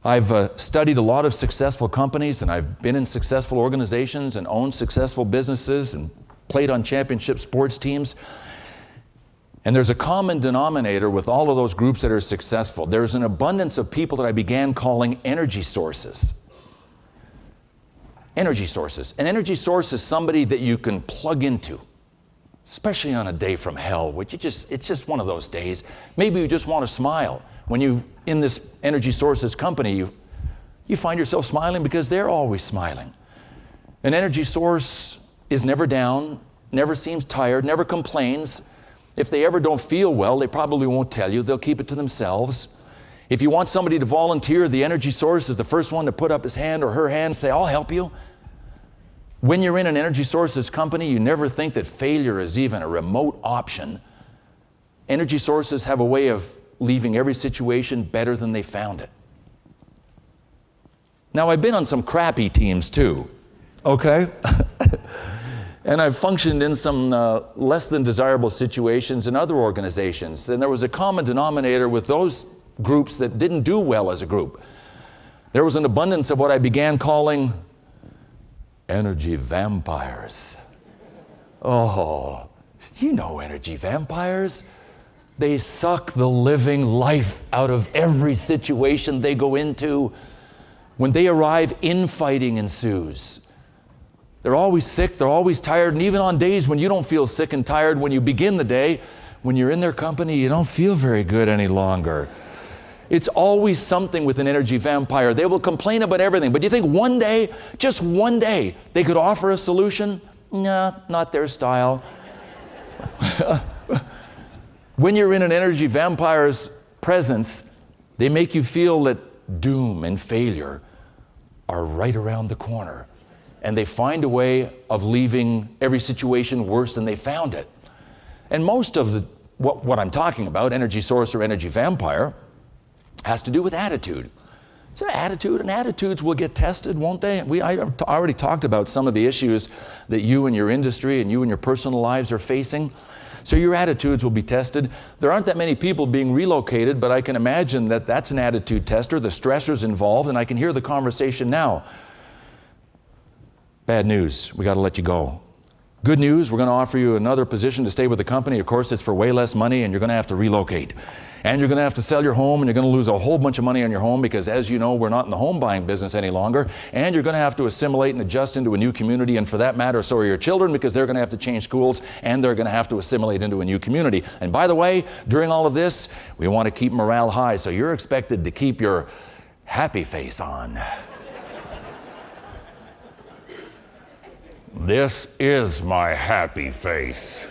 I've studied a lot of successful companies, and I've been in successful organizations and owned successful businesses and played on championship sports teams. And there's a common denominator with all of those groups that are successful. There's an abundance of people that I began calling energy sources. Energy sources. An energy source is somebody that you can plug into, especially on a day from hell, which it's just one of those days. Maybe you just want to smile. When you in this energy sources company, you find yourself smiling because they're always smiling. An energy source is never down, never seems tired, never complains. If they ever don't feel well, they probably won't tell you. They'll keep it to themselves. If you want somebody to volunteer, the energy source is the first one to put up his hand or her hand and say, I'll help you. When you're in an energy sources company, you never think that failure is even a remote option. Energy sources have a way of leaving every situation better than they found it. Now, I've been on some crappy teams too, okay? And I've functioned in some less than desirable situations in other organizations. And there was a common denominator with those groups that didn't do well as a group. There was an abundance of what I began calling energy vampires. Oh, you know energy vampires. They suck the living life out of every situation they go into. When they arrive, infighting ensues. They're always sick, they're always tired, and even on days when you don't feel sick and tired, when you begin the day, when you're in their company, you don't feel very good any longer. It's always something with an energy vampire. They will complain about everything, but do you think one day, just one day, they could offer a solution? Nah, not their style. When you're in an energy vampire's presence, they make you feel that doom and failure are right around the corner. And they find a way of leaving every situation worse than they found it. And most of what I'm talking about, energy source or energy vampire, has to do with attitude. So attitude, and attitudes will get tested, won't they? I already talked about some of the issues that you and your industry and you and your personal lives are facing. So your attitudes will be tested. There aren't that many people being relocated, but I can imagine that that's an attitude tester, the stressors involved, and I can hear the conversation now. Bad news, we got to let you go. Good news, we're going to offer you another position to stay with the company. Of course, it's for way less money, and you're going to have to relocate. And you're going to have to sell your home, and you're going to lose a whole bunch of money on your home because, as you know, we're not in the home buying business any longer. And you're going to have to assimilate and adjust into a new community, and for that matter, so are your children, because they're going to have to change schools, and they're going to have to assimilate into a new community. And by the way, during all of this, we want to keep morale high, so you're expected to keep your happy face on. This is my happy face.